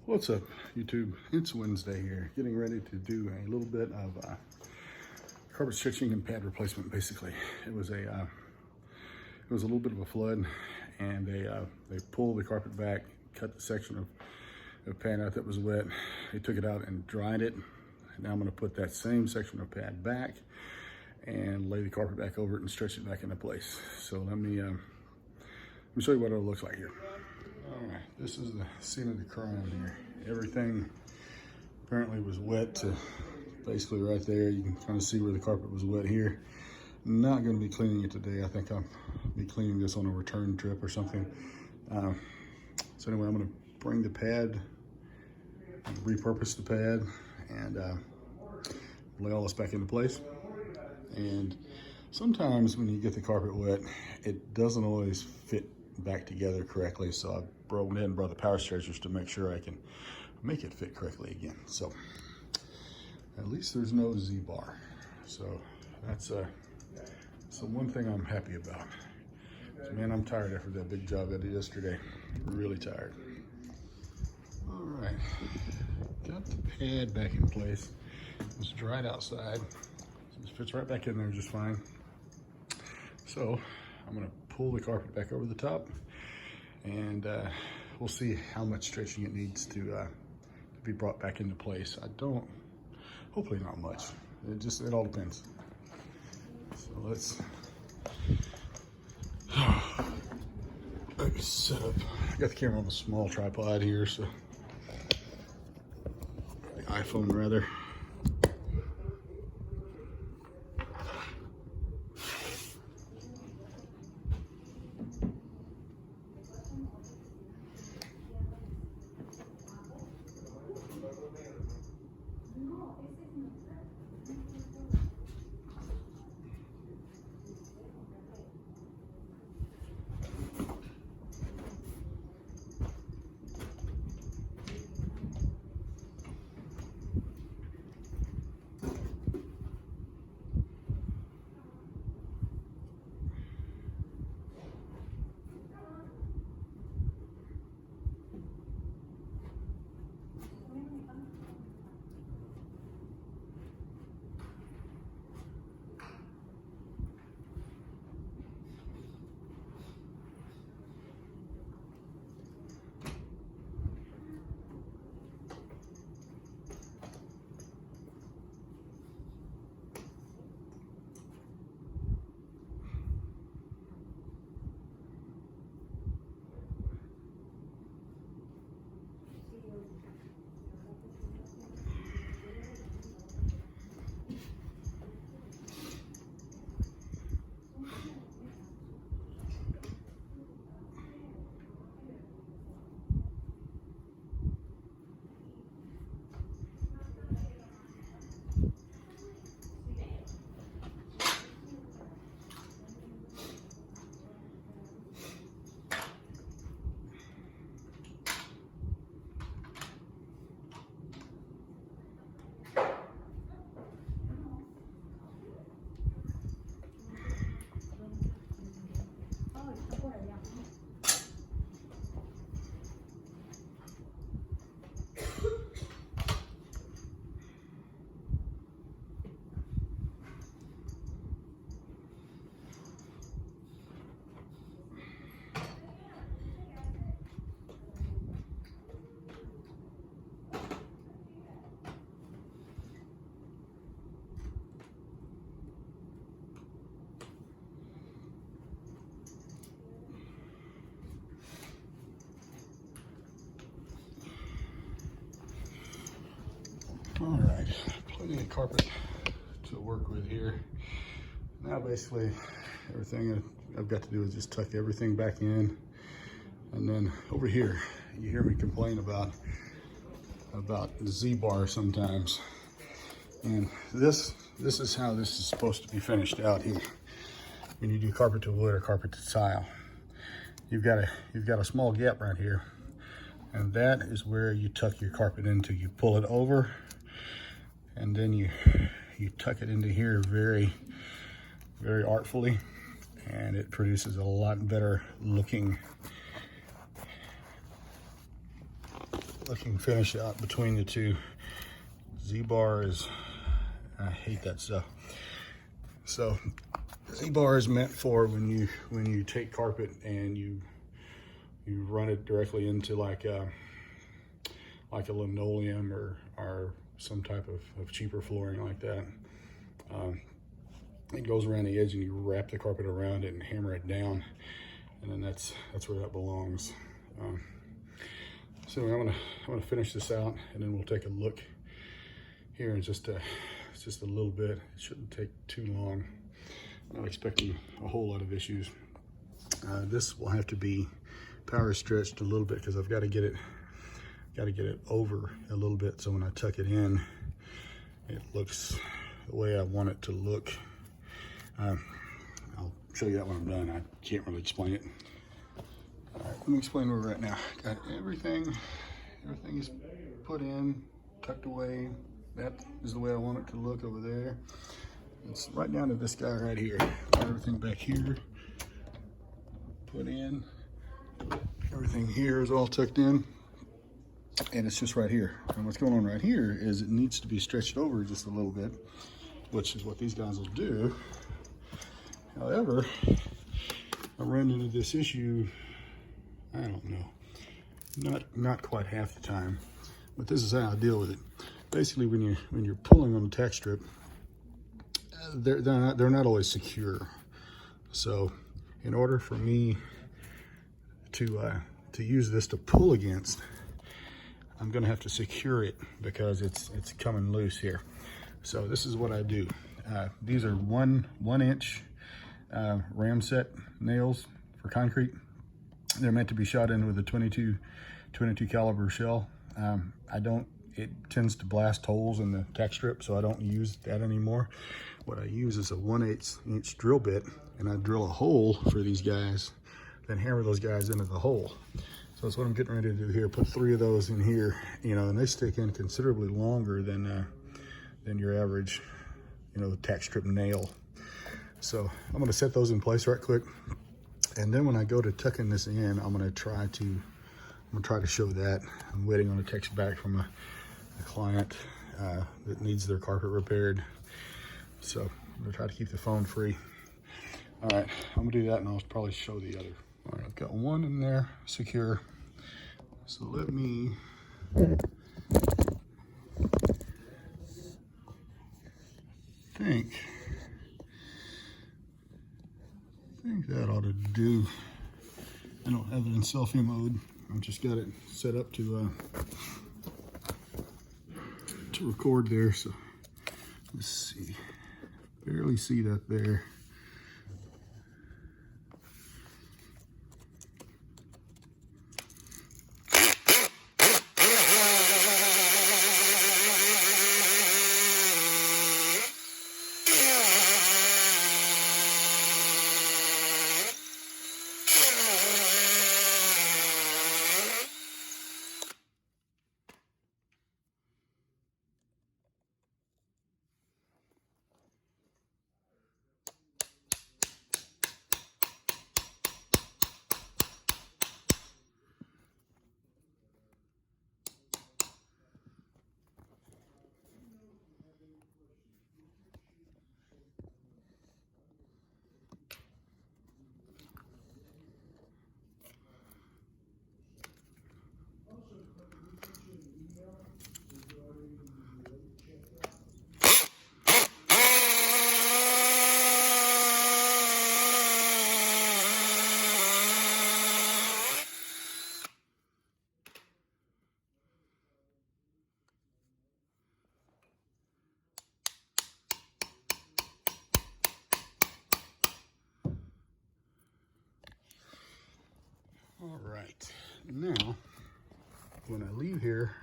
What's up, YouTube? It's Wednesday here, getting ready to do a little bit of carpet stretching and pad replacement. Basically, it was a little bit of a flood, and they pulled the carpet back, cut the section of pad out that was wet. They took it out and dried it. Now I'm going to put that same section of pad back and lay the carpet back over it and stretch it back into place. So let me show you what it looks like here. All right, this is the scene of the crime here. Everything apparently was wet to basically right there. You can kind of see where the carpet was wet here. Not going to be cleaning it today. I think I'll be cleaning this on a return trip or something. So anyway, I'm going to bring the pad, repurpose the pad, and lay all this back into place. And sometimes when you get the carpet wet, it doesn't always fit back together correctly, so I went ahead and brought the power stretchers to make sure I can make it fit correctly again. So at least there's no Z-bar, so that's one thing I'm happy about. So, man, I'm tired after that big job I did yesterday. Really tired. All right, got the pad back in place. It's dried outside, so this fits right back in there just fine. So I'm gonna pull the carpet back over the top, and we'll see how much stretching it needs to be brought back into place. Hopefully not much. It all depends. So let's let me set up. I got the camera on a small tripod here, so the iPhone rather. All right, plenty of carpet to work with here. Now basically everything I've got to do is just tuck everything back in. And then over here, you hear me complain about the Z-bar sometimes. And this is how this is supposed to be finished out here. When you do carpet to wood or carpet to tile, you've got a small gap right here. And that is where you tuck your carpet into. You pull it over, and then you tuck it into here very, very artfully, and it produces a lot better looking looking finish out between the two. Z-bar is, I hate that stuff. So Z-bar is meant for when you take carpet and you run it directly into like a linoleum or some type of cheaper flooring like that. It goes around the edge and you wrap the carpet around it and hammer it down, and then that's where that belongs. So I'm gonna finish this out, and then we'll take a look here in just a little bit. It shouldn't take too long. I'm not expecting a whole lot of issues. This will have to be power stretched a little bit because I've got to get it over a little bit, so when I tuck it in, it looks the way I want it to look. I'll show you that when I'm done. I can't really explain it. All right, let me explain where we're at now. Got everything is put in, tucked away. That is the way I want it to look over there. It's right down to this guy right here. Everything back here put in. Everything here is all tucked in, and it's just right here. And what's going on right here is it needs to be stretched over just a little bit, which is what these guys will do. However, I ran into this issue, I don't know, not quite half the time, but this is how I deal with it. Basically, when you're pulling on the tack strip, they're not always secure. So in order for me to use this to pull against, I'm gonna have to secure it because it's coming loose here. So this is what I do. These are one inch Ramset nails for concrete. They're meant to be shot in with a 22 caliber shell. It tends to blast holes in the tack strip, so I don't use that anymore. What I use is a 1/8 inch drill bit, and I drill a hole for these guys, then hammer those guys into the hole. So that's what I'm getting ready to do here. Put 3 of those in here, and they stick in considerably longer than your average, tack strip nail. So I'm gonna set those in place right quick. And then when I go to tucking this in, I'm gonna try to show that. I'm waiting on a text back from a client that needs their carpet repaired. So I'm gonna try to keep the phone free. All right, I'm gonna do that, and I'll probably show the other. All right, I've got one in there secure. So let me think that ought to do. I don't have it in selfie mode. I've just got it set up to record there. So let's see. Barely see that there. All right, now when I leave here,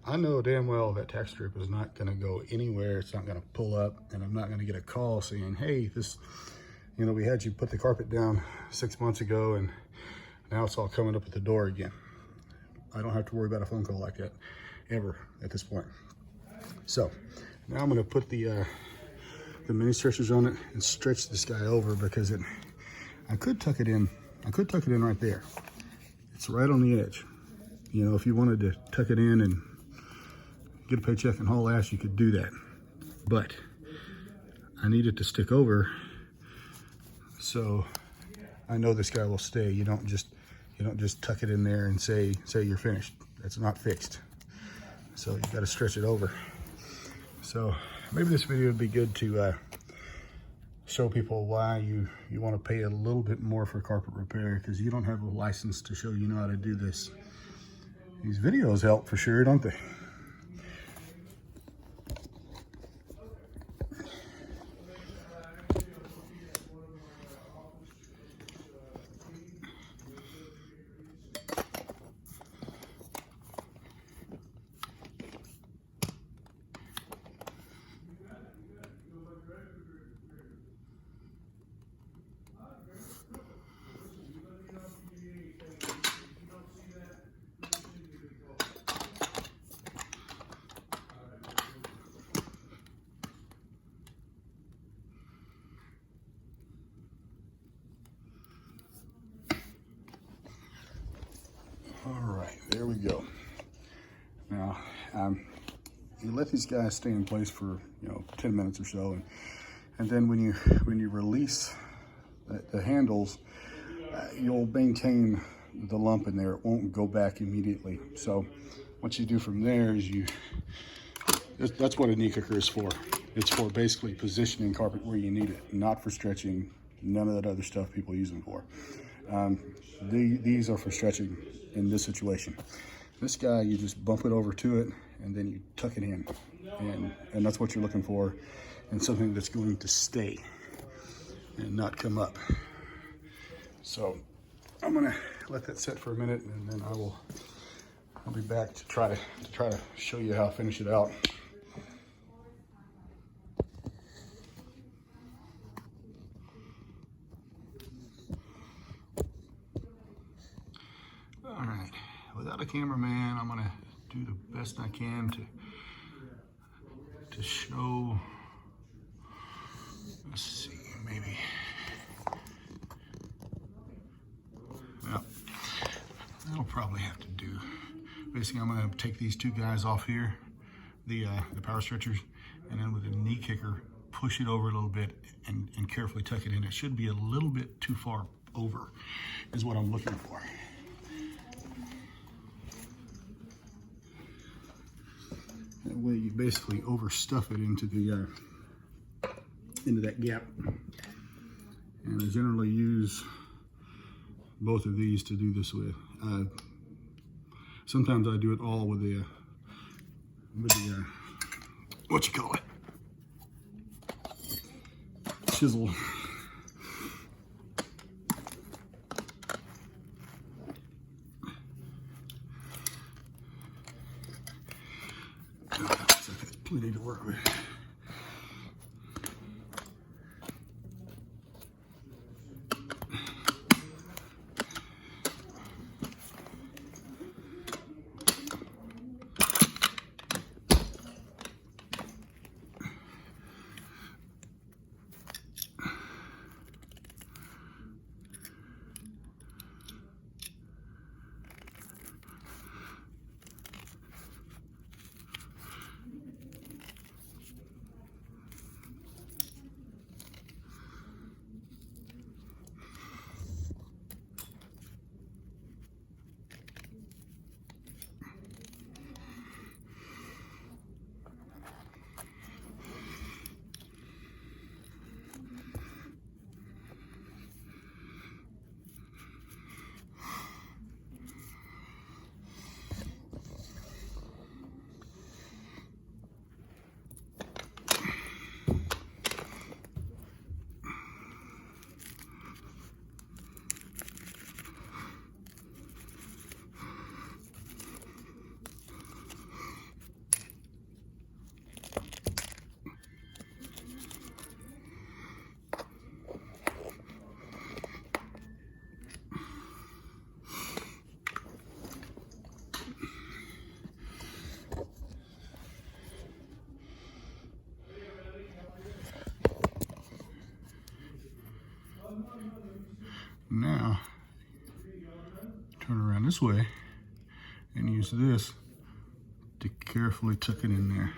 I know damn well that tack strip is not going to go anywhere. It's not going to pull up, and I'm not going to get a call saying, hey, this, we had you put the carpet down 6 months ago, and now it's all coming up at the door again. I don't have to worry about a phone call like that ever at this point. So now I'm going to put the mini stretchers on it and stretch this guy over, because I could tuck it in. I could tuck it in right there. It's right on the edge. You know, if you wanted to tuck it in and get a paycheck and haul ass, you could do that. But I need it to stick over, so I know this guy will stay. You don't just tuck it in there and say you're finished. That's not fixed. So you got to stretch it over. So maybe this video would be good to show people why you want to pay a little bit more for carpet repair, because you don't have a license to show you know how to do this. These videos help for sure, don't they? All right, there we go. Now, you let these guys stay in place for 10 minutes or so, and then when you release the handles, you'll maintain the lump in there. It won't go back immediately. So what you do from there is that's what a knee kicker is for. It's for basically positioning carpet where you need it, not for stretching. None of that other stuff people use them for. These are for stretching in this situation. This guy, you just bump it over to it and then you tuck it in, and that's what you're looking for, and something that's going to stay and not come up. So I'm gonna let that set for a minute, and then I'll be back to try to show you how to finish it out. All right, without a cameraman, I'm gonna do the best I can to show. Let's see, maybe. Well, that'll probably have to do. Basically, I'm gonna take these two guys off here, the power stretchers, and then with a knee kicker, push it over a little bit and carefully tuck it in. It should be a little bit too far over, is what I'm looking for. That way you basically overstuff it into that gap. And I generally use both of these to do this with. Sometimes I do it all with the what you call it, chisel. Plenty to work with. Now, turn around this way, and and use this to carefully tuck it in there.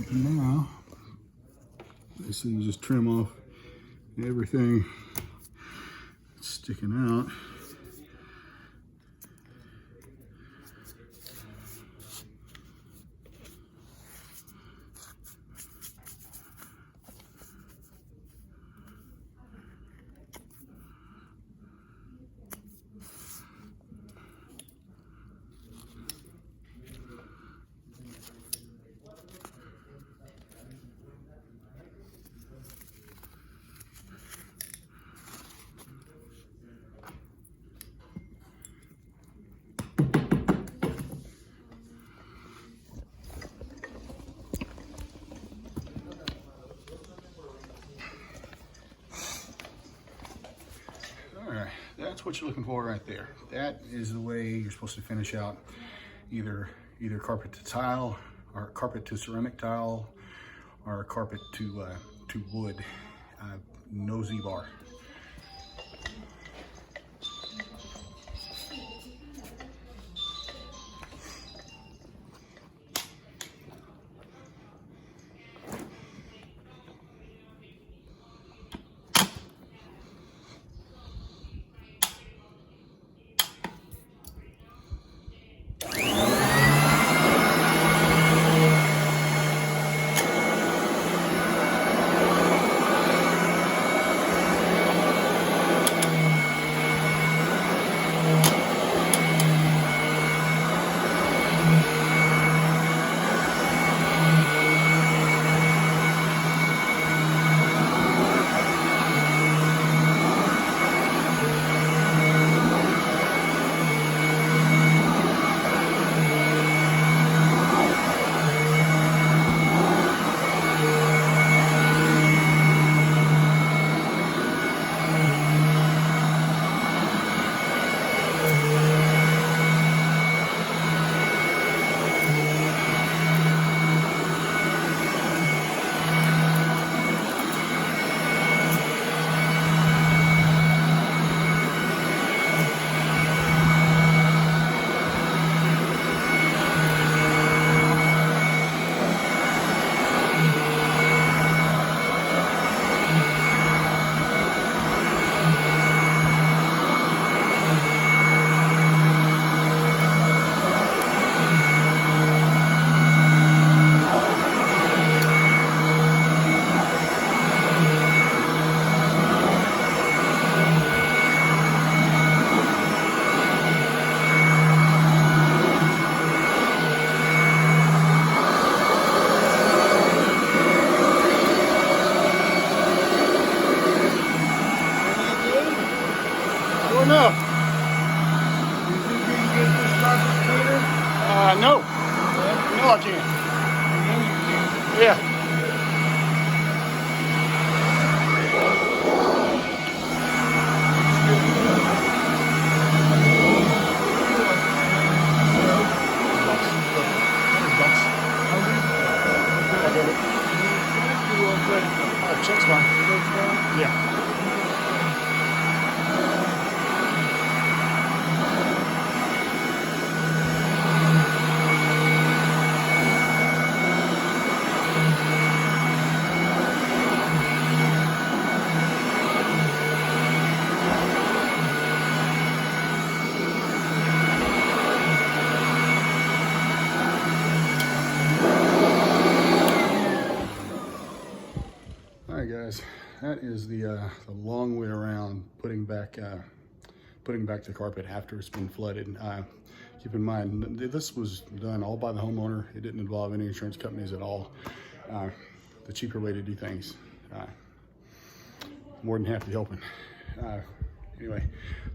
And now, basically you just trim off everything that's sticking out. That's what you're looking for right there. That is the way you're supposed to finish out either carpet to tile, or carpet to ceramic tile, or carpet to wood. No Z-bar. No. No. No, I can't. Yeah. Check's fine. Yeah. that is the long way around putting back the carpet after it's been flooded. Keep in mind, this was done all by the homeowner. It didn't involve any insurance companies at all. The cheaper way to do things. More than happy helping. Anyway,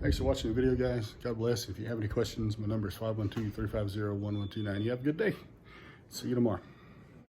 thanks for watching the video, guys. God bless. If you have any questions, my number is 512-350-1129. You have a good day. See you tomorrow.